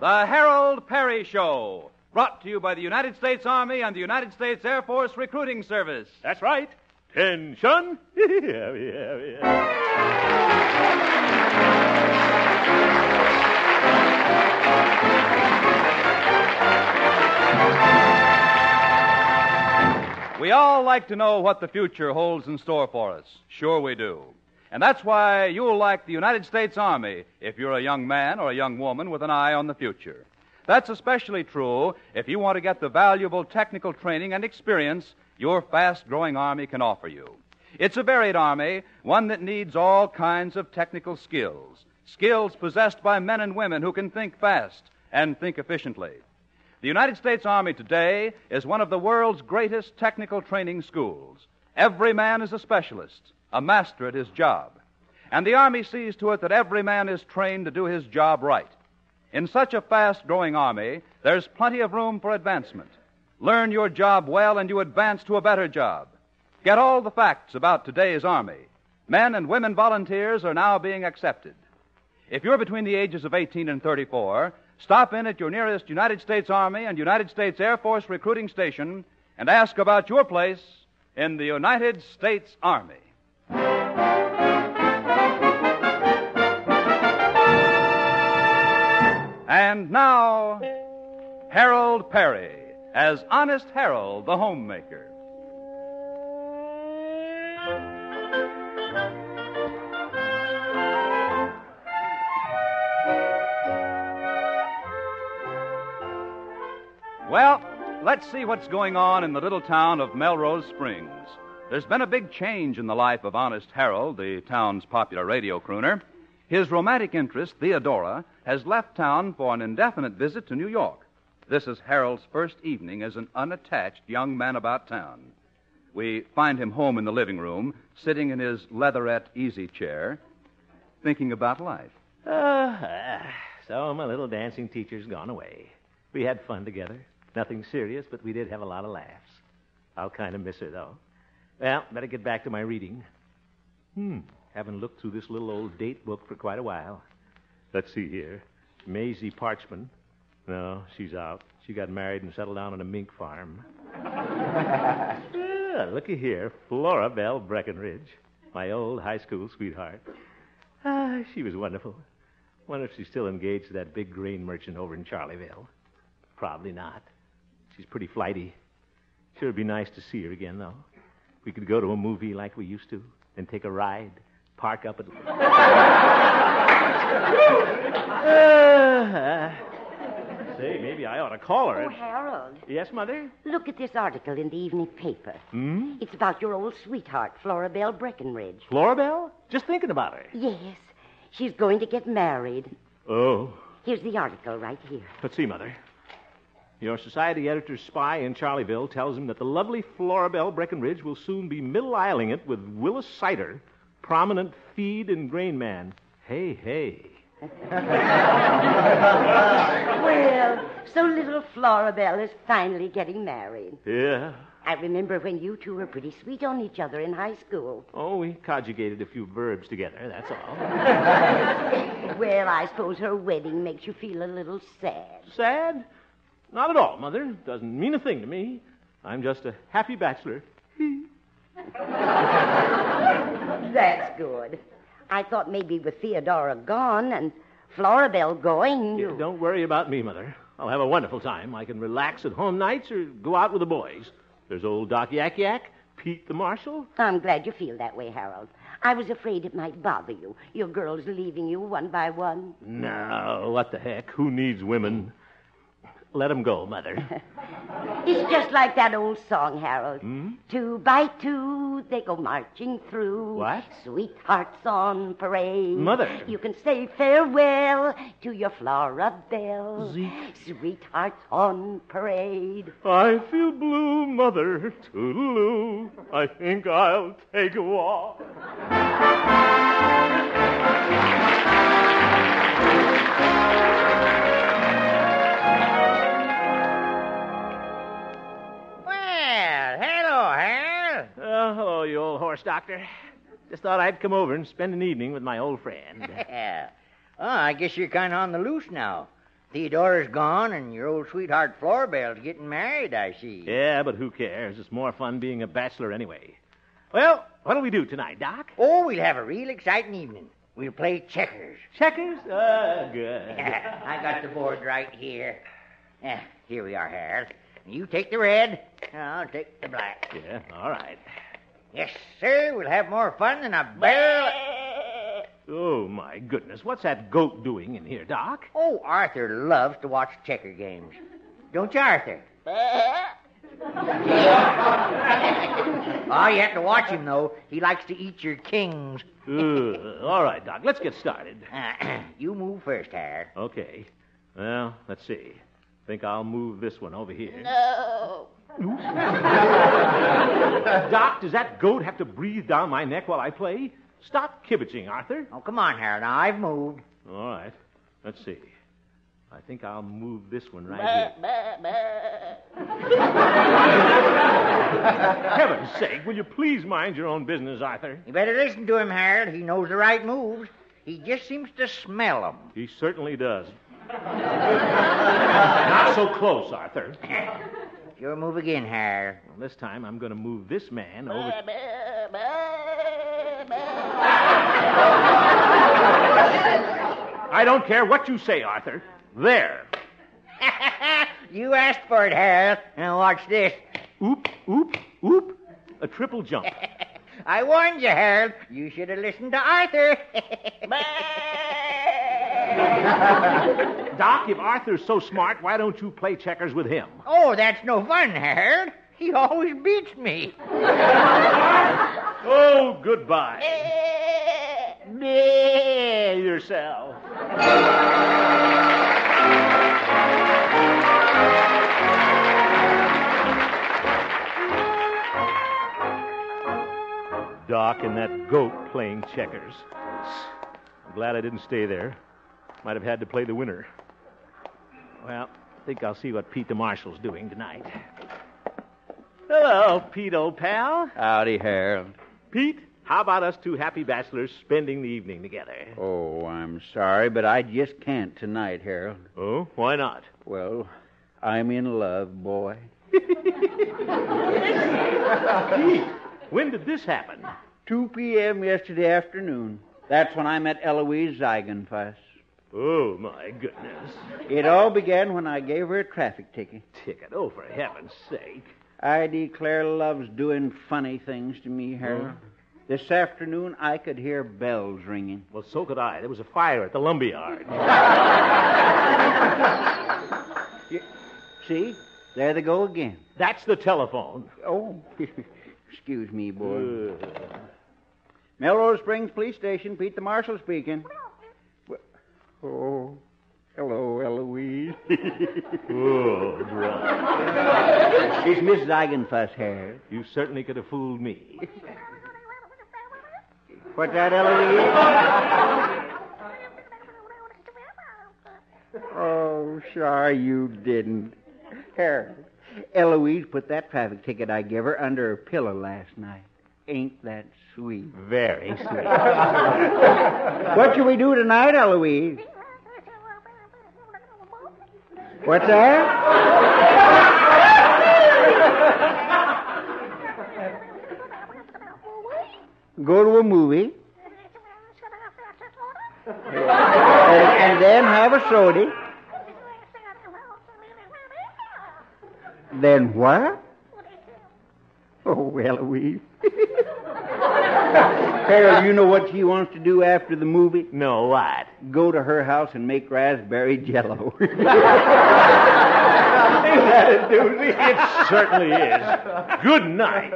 The Harold Peary Show, brought to you by the United States Army and the United States Air Force Recruiting Service. That's right. Tension. We all like to know what the future holds in store for us. Sure we do. And that's why you'll like the United States Army if you're a young man or a young woman with an eye on the future. That's especially true if you want to get the valuable technical training and experience your fast-growing Army can offer you. It's a varied Army, one that needs all kinds of technical skills, skills possessed by men and women who can think fast and think efficiently. The United States Army today is one of the world's greatest technical training schools. Every man is a specialist, a master at his job. And the Army sees to it that every man is trained to do his job right. In such a fast-growing Army, there's plenty of room for advancement. Learn your job well and you advance to a better job. Get all the facts about today's Army. Men and women volunteers are now being accepted. If you're between the ages of 18 and 34, stop in at your nearest United States Army and United States Air Force recruiting station and ask about your place in the United States Army. And now, Harold Peary as Honest Harold, the Homemaker. Well, let's see what's going on in the little town of Melrose Springs. There's been a big change in the life of Honest Harold, the town's popular radio crooner. His romantic interest, Theodora, has left town for an indefinite visit to New York. This is Harold's first evening as an unattached young man about town. We find him home in the living room, sitting in his leatherette easy chair, thinking about life. So my little dancing teacher's gone away. We had fun together. Nothing serious, but we did have a lot of laughs. I'll kind of miss her, though. Well, better get back to my reading. Haven't looked through this little old date book for quite a while. Let's see here. Maisie Parchman. No, she's out. She got married and settled down on a mink farm. Looky here. Florabelle Breckenridge. My old high school sweetheart. She was wonderful. Wonder if she's still engaged to that big grain merchant over in Charleville. Probably not. She's pretty flighty. Sure would be nice to see her again, though. We could go to a movie like we used to, then take a ride, park up at... Say, maybe I ought to call her. Oh, Harold. Yes, Mother? Look at this article in the evening paper. It's about your old sweetheart, Florabelle Breckenridge. Florabelle? Just thinking about her. Yes. She's going to get married. Oh. Here's the article right here. Let's see, Mother. Your society editor's spy in Charleville tells him that the lovely Florabelle Breckenridge will soon be middle-isling it with Willis Sider, prominent feed and grain man. Hey, hey. Well, so little Florabelle is finally getting married. Yeah. I remember when you two were pretty sweet on each other in high school. Oh, we conjugated a few verbs together, that's all. Well, I suppose her wedding makes you feel a little sad. Sad? Not at all, Mother. Doesn't mean a thing to me. I'm just a happy bachelor. That's good. I thought maybe with Theodora gone and Florabelle going... Yeah, don't worry about me, Mother. I'll have a wonderful time. I can relax at home nights or go out with the boys. There's old Doc Yak Yak, Pete the Marshal. I'm glad you feel that way, Harold. I was afraid it might bother you. Your girls leaving you one by one. No, what the heck? Who needs women? Let them go, Mother. It's just like that old song, Harold. Two by two, they go marching through. What? Sweethearts on parade. Mother. You can say farewell to your Florabelle. Sweethearts on parade. I feel blue, Mother. Toodaloo. I think I'll take a walk. Hello, you old horse doctor. Just thought I'd come over and spend an evening with my old friend. I guess you're kind of on the loose now. Theodora's gone, and your old sweetheart Florabelle's getting married, I see. Yeah, but who cares? It's more fun being a bachelor anyway. Well, what'll we do tonight, Doc? Oh, we'll have a real exciting evening. We'll play checkers. Checkers? Good. I got the board right here. Here we are, Harold. You take the red, I'll take the black. Yeah, all right. Yes, sir, we'll have more fun than a barrel. Oh, my goodness. What's that goat doing in here, Doc? Oh, Arthur loves to watch checker games. Don't you, Arthur? Oh, you have to watch him, though. He likes to eat your kings. All right, Doc, let's get started. You move first, Harold. Okay. Well, let's see. I think I'll move this one over here. No. Doc, does that goat have to breathe down my neck while I play? Stop kibitzing, Arthur. Oh, come on, Harold. Now, I've moved. All right. Let's see. I think I'll move this one right here. Heaven's sake, will you please mind your own business, Arthur? You better listen to him, Harold. He knows the right moves. He just seems to smell them. He certainly does. Not so close, Arthur. Your move again, Harold. Well, this time I'm going to move this man over... I don't care what you say, Arthur. There. You asked for it, Harold. Now watch this. Oop, oop, oop. A triple jump. I warned you, Harold. You should have listened to Arthur. Doc, if Arthur's so smart, why don't you play checkers with him? Oh, that's no fun, Harold. He always beats me. Oh, goodbye. Yourself. Doc and that goat playing checkers. I'm glad I didn't stay there. Might have had to play the winner. Well, I think I'll see what Pete the Marshal's doing tonight. Hello, Pete, old pal. Howdy, Harold. Pete, how about us two happy bachelors spending the evening together? Oh, I'm sorry, but I just can't tonight, Harold. Oh, why not? Well, I'm in love, boy. Pete, when did this happen? 2 p.m. yesterday afternoon. That's when I met Eloise Ziegenfuss. Oh, my goodness. It all began when I gave her a traffic ticket. Ticket? Oh, for heaven's sake. I declare love's doing funny things to me, Harold. This afternoon, I could hear bells ringing. Well, so could I. There was a fire at the lumberyard. See? There they go again. That's the telephone. Oh, excuse me, boy. Melrose Springs Police Station, Pete the Marshal speaking. Oh, hello, Eloise. Oh, brother. It's Miss Ziegenfuss, Harold. You certainly could have fooled me. What's that, Eloise? Oh, sorry you didn't. Harold, Eloise put that traffic ticket I gave her under her pillow last night. Ain't that sweet? Very sweet. What shall we do tonight, Eloise? What's that? Go to a movie. And then have a soda. Then what? Oh, Eloise. Harold, you know what she wants to do after the movie? No, what? Go to her house and make raspberry jello. Ain't that a doozy? It certainly is. Good night.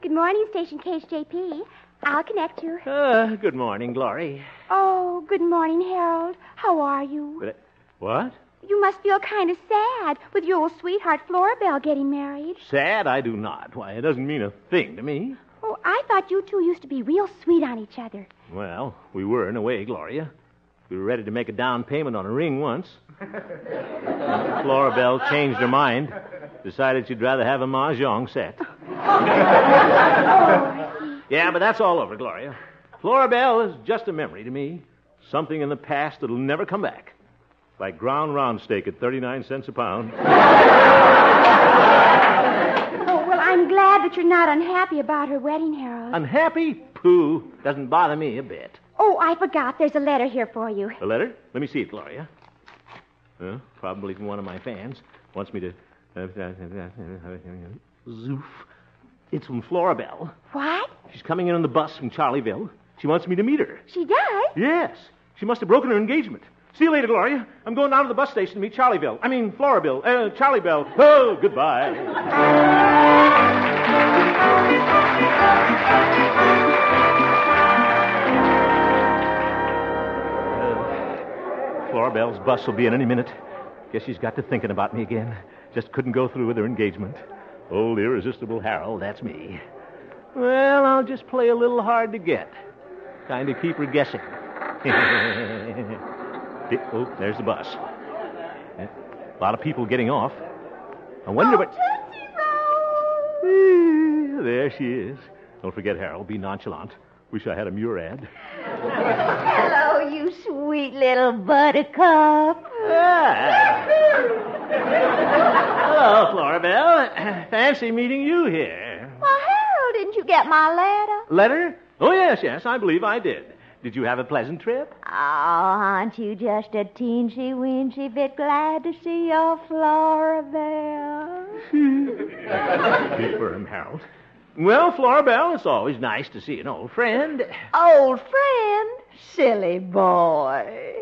Good morning, Station KHJP. I'll connect you. Good morning, Glory. Oh, good morning, Harold. How are you? What? You must feel kind of sad with your old sweetheart Florabelle getting married. Sad? I do not. Why, it doesn't mean a thing to me. Oh, I thought you two used to be real sweet on each other. Well, we were in a way, Gloria. We were ready to make a down payment on a ring once. Florabelle changed her mind. Decided she'd rather have a mahjong set. Yeah, but that's all over, Gloria. Florabelle is just a memory to me. Something in the past that'll never come back. Like ground round steak at 39 cents a pound. Oh, well, I'm glad that you're not unhappy about her wedding, Harold. Unhappy? Pooh. Doesn't bother me a bit. Oh, I forgot. There's a letter here for you. A letter? Let me see it, Gloria. Probably from one of my fans. Wants me to... Zoof. It's from Florabelle. What? She's coming in on the bus from Charlieville. She wants me to meet her. She does? Yes. She must have broken her engagement. See you later, Gloria. I'm going down to the bus station to meet Florabelle. Charlieville. Oh, goodbye. Florabelle's bus will be in any minute. Guess she's got to thinking about me again. Just couldn't go through with her engagement. Old irresistible Harold, that's me. Well, I'll just play a little hard to get. Kind of keep her guessing. Oh, there's the bus. A lot of people getting off. I wonder what... Tootsie Roll! There she is. Don't forget, Harold. Be nonchalant. Wish I had a Murad. Hello, you sweet little buttercup. Hello, Florabelle. Fancy meeting you here. Well, Harold, didn't you get my letter? Letter? Oh, yes, I believe I did. Did you have a pleasant trip? Oh, aren't you just a teensy-weensy bit glad to see your Florabelle? Confirm, Harold. Well, Florabelle, it's always nice to see an old friend. Old friend? Silly boy.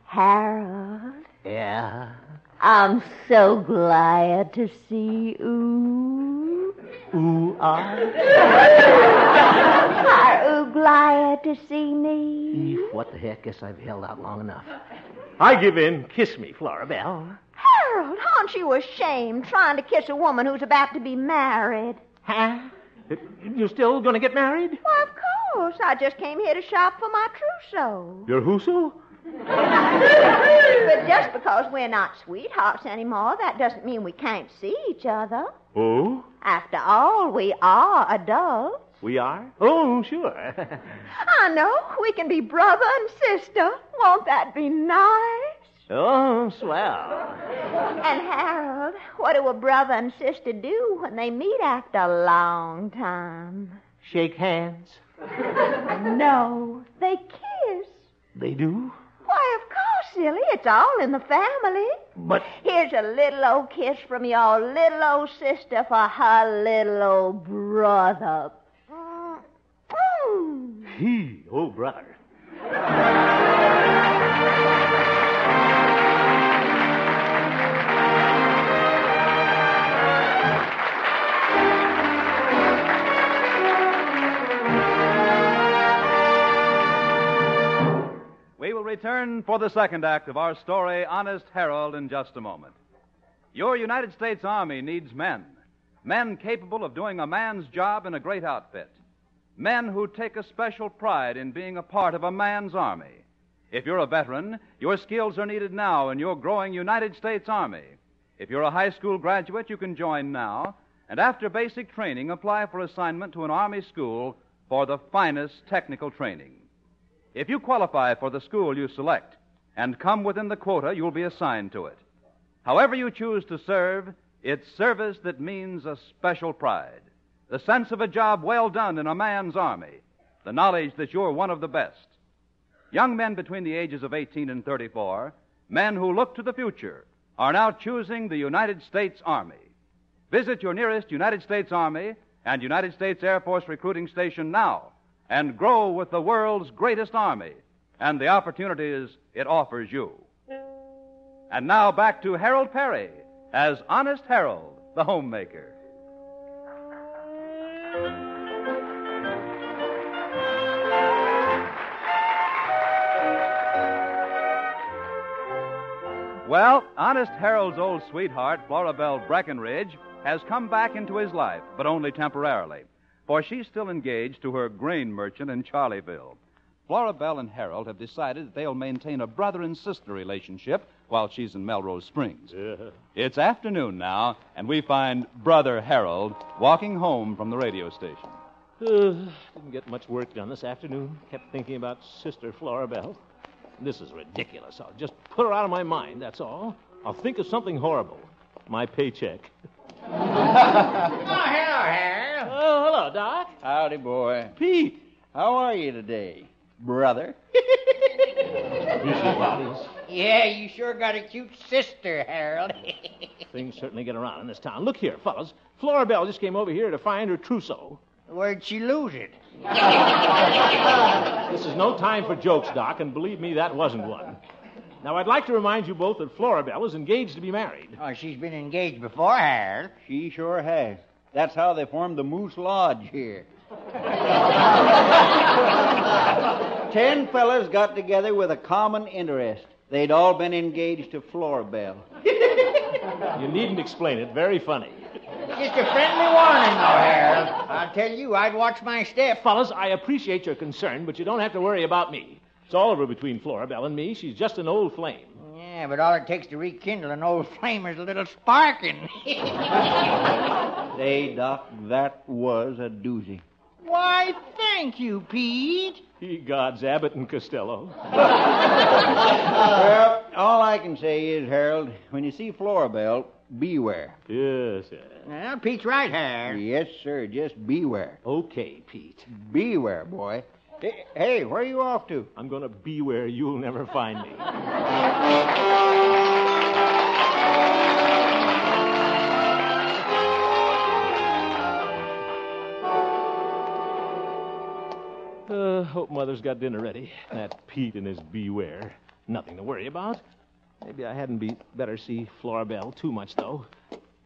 Harold. Yeah? I'm so glad to see you. Ooh, Are you glad to see me? What the heck? Guess I've held out long enough. I give in. Kiss me, Florabelle. Harold, aren't you ashamed trying to kiss a woman who's about to be married? Huh? You still going to get married? Why, of course. I just came here to shop for my trousseau. Your whoso? But just because we're not sweethearts anymore, that doesn't mean we can't see each other. Oh? After all, we are adults. We are? Oh, sure. I know. We can be brother and sister. Won't that be nice? Oh, swell. And, Harold, what do a brother and sister do when they meet after a long time? Shake hands. No, they kiss. They do? Why, of course, silly. It's all in the family. But... Here's a little old kiss from your little old sister for her little old brother. He, oh, brother. We will return for the second act of our story, Honest Harold, in just a moment. Your United States Army needs men. Men capable of doing a man's job in a great outfit. Men who take a special pride in being a part of a man's army. If you're a veteran, your skills are needed now in your growing United States Army. If you're a high school graduate, you can join now, and after basic training, apply for assignment to an Army school for the finest technical training. If you qualify for the school you select and come within the quota, you'll be assigned to it. However you choose to serve, it's service that means a special pride. The sense of a job well done in a man's army. The knowledge that you're one of the best. Young men between the ages of 18 and 34, men who look to the future, are now choosing the United States Army. Visit your nearest United States Army and United States Air Force recruiting station now and grow with the world's greatest army and the opportunities it offers you. And now back to Harold Peary as Honest Harold, the homemaker. Well, Honest Harold's old sweetheart, Florabelle Breckenridge, has come back into his life, but only temporarily, for she's still engaged to her grain merchant in Charlieville. Florabelle and Harold have decided that they'll maintain a brother and sister relationship while she's in Melrose Springs. It's afternoon now, and we find Brother Harold walking home from the radio station. Didn't get much work done this afternoon. Kept thinking about Sister Florabelle. This is ridiculous. I'll just put her out of my mind, that's all. I'll think of something horrible. My paycheck. Oh, hello, Harold. Oh, hello, Doc. Howdy, boy. Pete. How are you today, brother? Yeah, you sure got a cute sister, Harold. Things certainly get around in this town. Look here, fellas. Florabelle just came over here to find her trousseau. Where'd she lose it? This is no time for jokes, Doc, and believe me, that wasn't one. Now, I'd like to remind you both that Florabelle is engaged to be married. Oh, she's been engaged before, Harold. She sure has. That's how they formed the Moose Lodge here. 10 fellas got together with a common interest. They'd all been engaged to Florabelle. You needn't explain it. Very funny. Just a friendly warning, though, Harold. I'll tell you, I'd watch my step. Fellas, I appreciate your concern, but you don't have to worry about me. It's all over between Florabelle and me. She's just an old flame. Yeah, but all it takes to rekindle an old flame is a little sparking. Say, Doc, that was a doozy. Why, thank you, Pete. Ye gods, Abbott and Costello. Well, all I can say is, Harold, when you see Florabelle, beware. Yes, sir. Well, Pete's right, Harold. Yes, sir, just beware. Okay, Pete. Beware, boy. Hey, where are you off to? I'm going to be where you'll never find me. Hope Mother's got dinner ready. That Pete and his beware. Nothing to worry about. Maybe I hadn't better see Florabelle too much, though.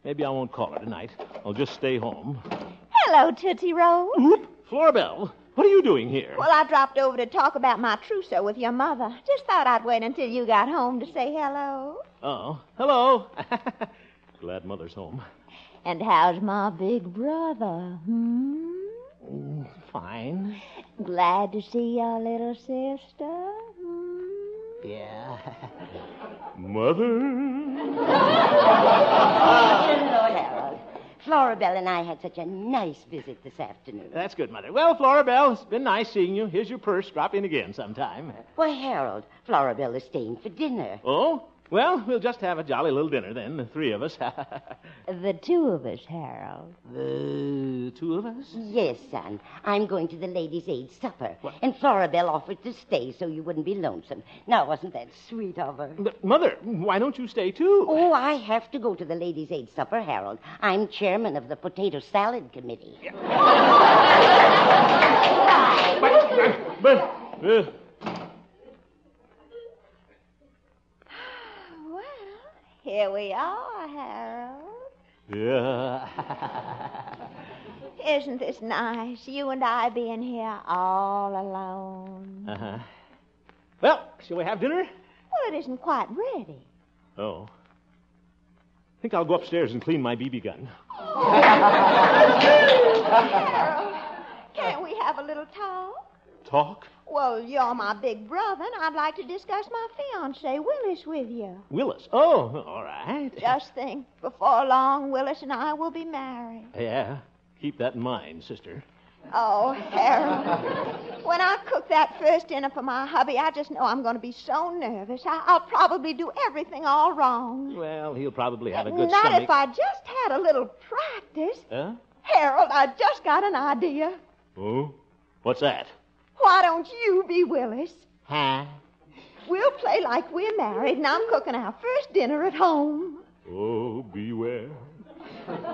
Maybe I won't call her tonight. I'll just stay home. Hello, Tootsie Roll. Oop! Florabelle, what are you doing here? Well, I dropped over to talk about my trousseau with your mother. Just thought I'd wait until you got home to say hello. Oh, hello. Glad Mother's home. And how's my big brother, Fine. Glad to see your little sister, Yeah. Mother? Hello, Harold. Florabelle and I had such a nice visit this afternoon. That's good, Mother. Well, Florabelle, it's been nice seeing you. Here's your purse. Drop in again sometime. Why, Harold, Florabelle is staying for dinner. Oh? Well, we'll just have a jolly little dinner then, the three of us. The two of us, Harold. The two of us? Yes, son. I'm going to the Ladies' Aid supper. What? And Florabelle offered to stay so you wouldn't be lonesome. Now, wasn't that sweet of her? But, Mother, why don't you stay, too? Oh, I have to go to the Ladies' Aid supper, Harold. I'm chairman of the Potato Salad Committee. But Here we are, Harold. Yeah. Isn't this nice? You and I being here all alone. Uh-huh. Well, shall we have dinner? Well, it isn't quite ready. Oh. I think I'll go upstairs and clean my BB gun. Harold, can't we have a little talk? Talk? Well, you're my big brother, and I'd like to discuss my fiancé, Willis, with you. Willis? Oh, all right. Just think, before long, Willis and I will be married. Yeah. Keep that in mind, sister. Oh, Harold, when I cook that first dinner for my hubby, I just know I'm going to be so nervous. I'll probably do everything all wrong. Well, he'll probably have a good Not stomach. if I just had a little practice. Huh? Harold, I just got an idea. Oh? What's that? Why don't you be Willis? Huh? We'll play like we're married, and I'm cooking our first dinner at home. Oh, beware.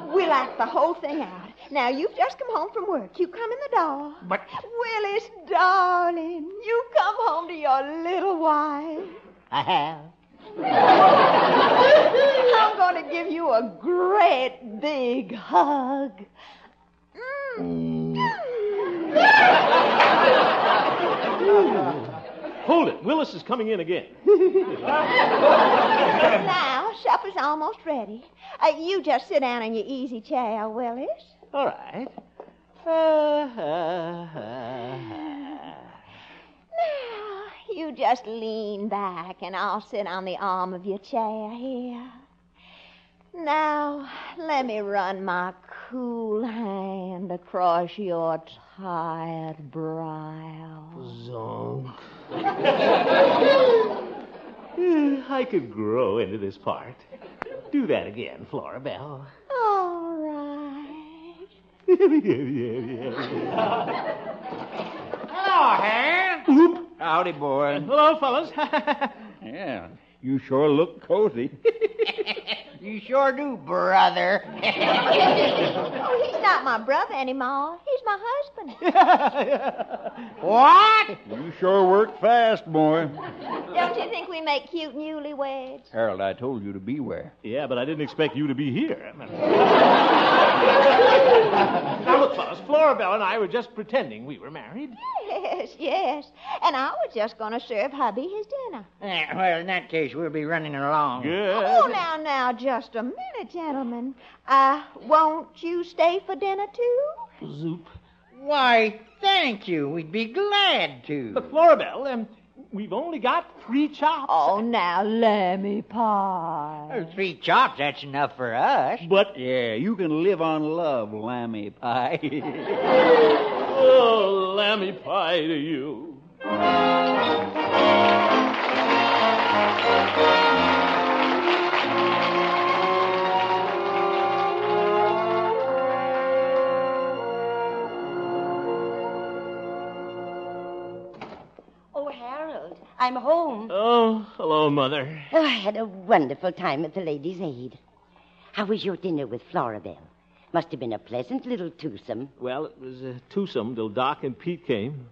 We'll act the whole thing out. Now, you've just come home from work. You come in the door. But... Willis, darling, you come home to your little wife. I have. I'm going to give you a great big hug. Hold it. Willis is coming in again. Now, supper's almost ready. You just sit down in your easy chair, Willis. All right. Now, you just lean back and I'll sit on the arm of your chair here. Now, let me run my cool hand across your tired brow. Zonk. I could grow into this part. Do that again, Florabelle. All right. Hello, Harold. Whoop. Howdy, boy. Hello, fellas. Yeah, you sure look cozy. You sure do, brother. Oh, he's not my brother anymore. He's my husband. What? You sure work fast, boy. Don't you think we make cute newlyweds? Harold, I told you to beware. Yeah, but I didn't expect you to be here. Now, look, fellas, Florabelle and I were just pretending we were married. Yes, yes. And I was just going to serve hubby his dinner. Well, in that case, we'll be running along. Good. Oh, now, just a minute, gentlemen. Won't you stay for dinner, too? Zoop. Why, thank you. We'd be glad to. But, Florabelle, we've only got 3 chops. Oh, now, lammy pie. 3 chops, that's enough for us. But, Yeah, you can live on love, lammy pie. oh, lammy pie to you. Oh, Harold, I'm home. Oh, hello, Mother. Oh, I had a wonderful time at the Ladies' Aid. How was your dinner with Florabelle? Must have been a pleasant little twosome. Well, it was twosome till Doc and Pete came.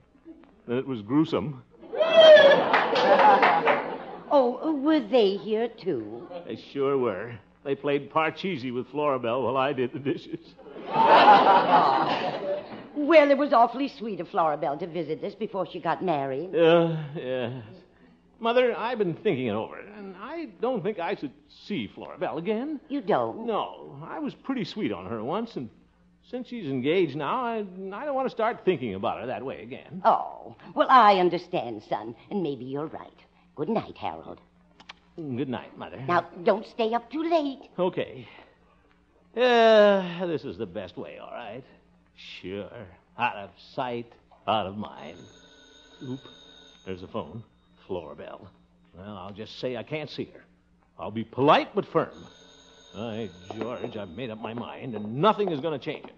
Then it was gruesome. Oh, were they here, too? They sure were. They played Parcheesi with Florabelle while I did the dishes. Well, it was awfully sweet of Florabelle to visit us before she got married. Yes. Mother, I've been thinking it over, and I don't think I should see Florabelle again. You don't? No, I was pretty sweet on her once, and since she's engaged now, I don't want to start thinking about her that way again. Oh, well, I understand, son, and maybe you're right. Good night, Harold. Good night, Mother. Now, don't stay up too late. Okay. This is the best way, all right. Sure. Out of sight, out of mind. Oop. There's the phone. Florabelle. Well, I'll just say I can't see her. I'll be polite but firm. By George, I've made up my mind, and nothing is going to change it.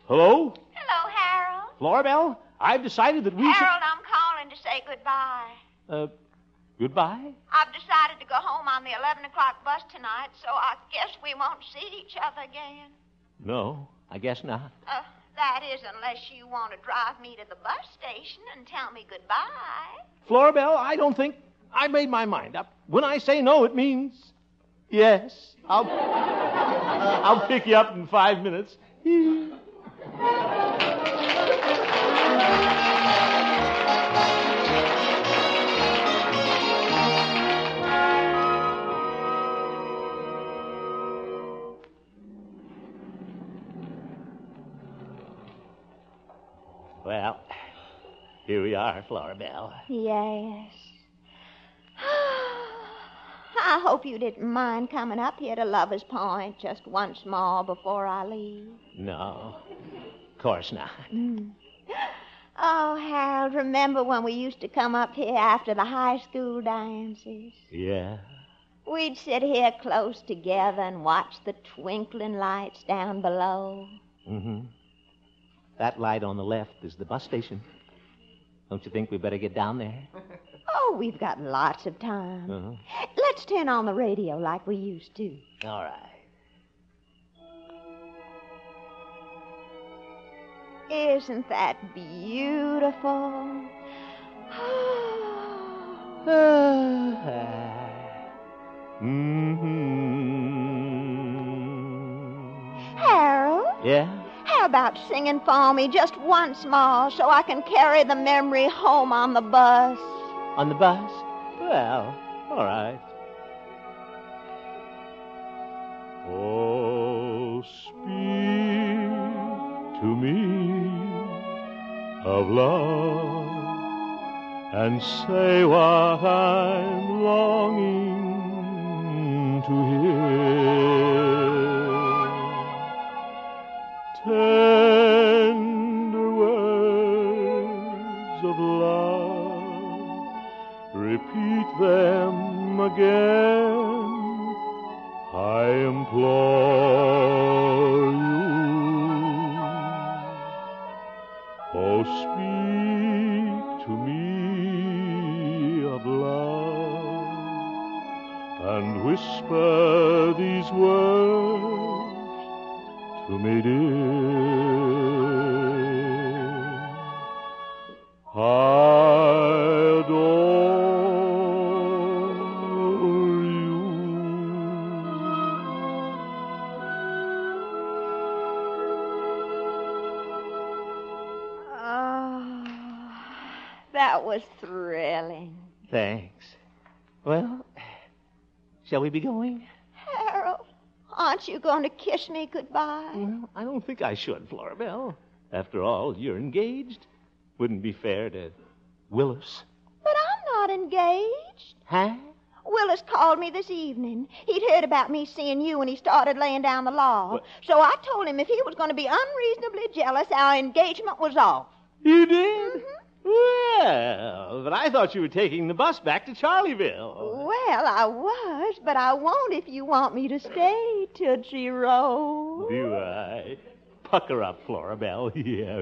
Hello? Hello, Harold. Florabelle? I've decided that we Harold, I'm calling to say goodbye. should... Goodbye? I've decided to go home on the 11 o'clock bus tonight, so I guess we won't see each other again. No, I guess not. That is, unless you want to drive me to the bus station and tell me goodbye. Florabelle, I don't think... I made my mind up. When I say no, it means... yes. I'll pick you up in 5 minutes. Well, here we are, Florabelle. Yes. I hope you didn't mind coming up here to Lover's Point just once more before I leave. No, of course not. Oh, Harold, remember when we used to come up here after the high school dances? Yeah? We'd sit here close together and watch the twinkling lights down below. Mm-hmm. That light on the left is the bus station. Don't you think we better get down there? Oh, we've got lots of time. Uh-huh. Let's turn on the radio like we used to. All right. Isn't that beautiful? Harold? Yeah? How about singing for me just once more so I can carry the memory home on the bus? On the bus? Well, all right. Oh, speak to me of love and say what I'm longing to hear. Tender words of love, repeat them again, I implore you. Oh, speak to me of love and whisper these words to me, dear. I adore you. Oh, that was thrilling. Thanks. Well, shall we be going? Harold, aren't you going to kiss me goodbye? Well, I don't think I should, Florabelle. After all, you're engaged. Wouldn't be fair to Willis. But I'm not engaged. Huh? Willis called me this evening. He'd heard about me seeing you when he started laying down the law. What? So I told him if he was going to be unreasonably jealous, our engagement was off. You did? Mm-hmm. Well, but I thought you were taking the bus back to Charlieville. Well, I was, but I won't if you want me to stay, Tootsie Roll. Do I? Pucker up, Florabelle. Yeah.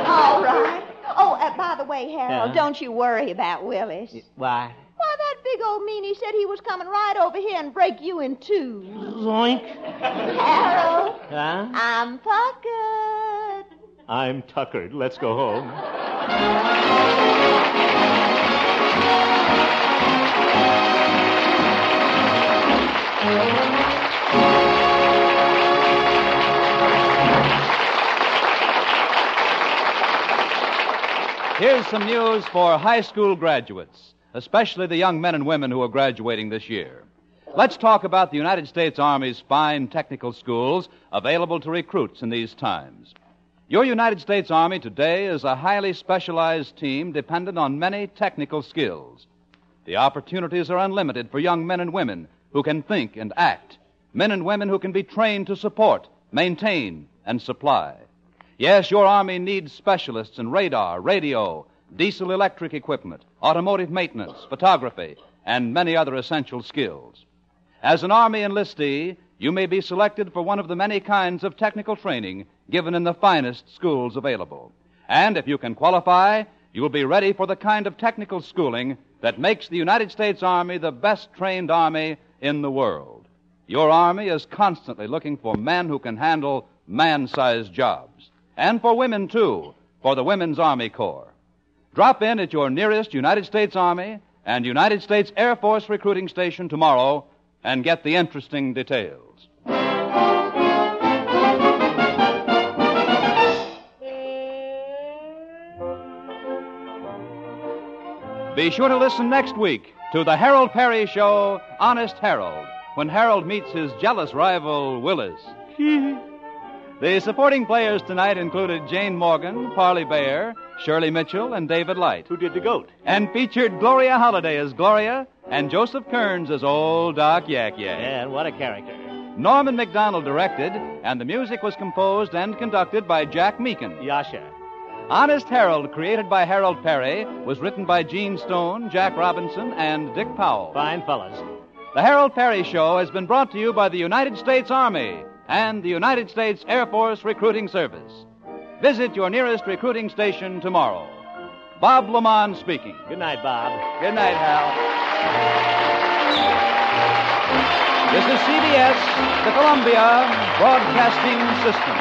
All right. Oh, by the way, Harold, Yeah? don't you worry about Willis. Why? Why, that big old meanie said he was coming right over here and break you in two. Zoink. Harold, Huh? I'm puckered. I'm tuckered. Let's go home. Here's some news for high school graduates, especially the young men and women who are graduating this year. Let's talk about the United States Army's fine technical schools available to recruits in these times. Your United States Army today is a highly specialized team dependent on many technical skills. The opportunities are unlimited for young men and women who can think and act, men and women who can be trained to support, maintain, and supply. Yes, your Army needs specialists in radar, radio, diesel electric equipment, automotive maintenance, photography, and many other essential skills. As an Army enlistee, you may be selected for one of the many kinds of technical training given in the finest schools available. And if you can qualify, you will be ready for the kind of technical schooling that makes the United States Army the best trained Army in the world. Your Army is constantly looking for men who can handle man-sized jobs. And for women, too, for the Women's Army Corps. Drop in at your nearest United States Army and United States Air Force recruiting station tomorrow and get the interesting details. Be sure to listen next week to the Harold Peary Show, Honest Harold, when Harold meets his jealous rival, Willis. The supporting players tonight included Jane Morgan, Parley Bear, Shirley Mitchell, and David Light. Who did the goat? And featured Gloria Holliday as Gloria and Joseph Kearns as Old Doc Yak Yak. And what a character. Norman McDonald directed, and the music was composed and conducted by Jack Meakin. Yasha. Honest Harold, created by Harold Peary, was written by Gene Stone, Jack Robinson, and Dick Powell. Fine fellas. The Harold Peary Show has been brought to you by the United States Army and the United States Air Force Recruiting Service. Visit your nearest recruiting station tomorrow. Bob Lamont speaking. Good night, Bob. Good night, Hal. This is CBS, the Columbia Broadcasting System.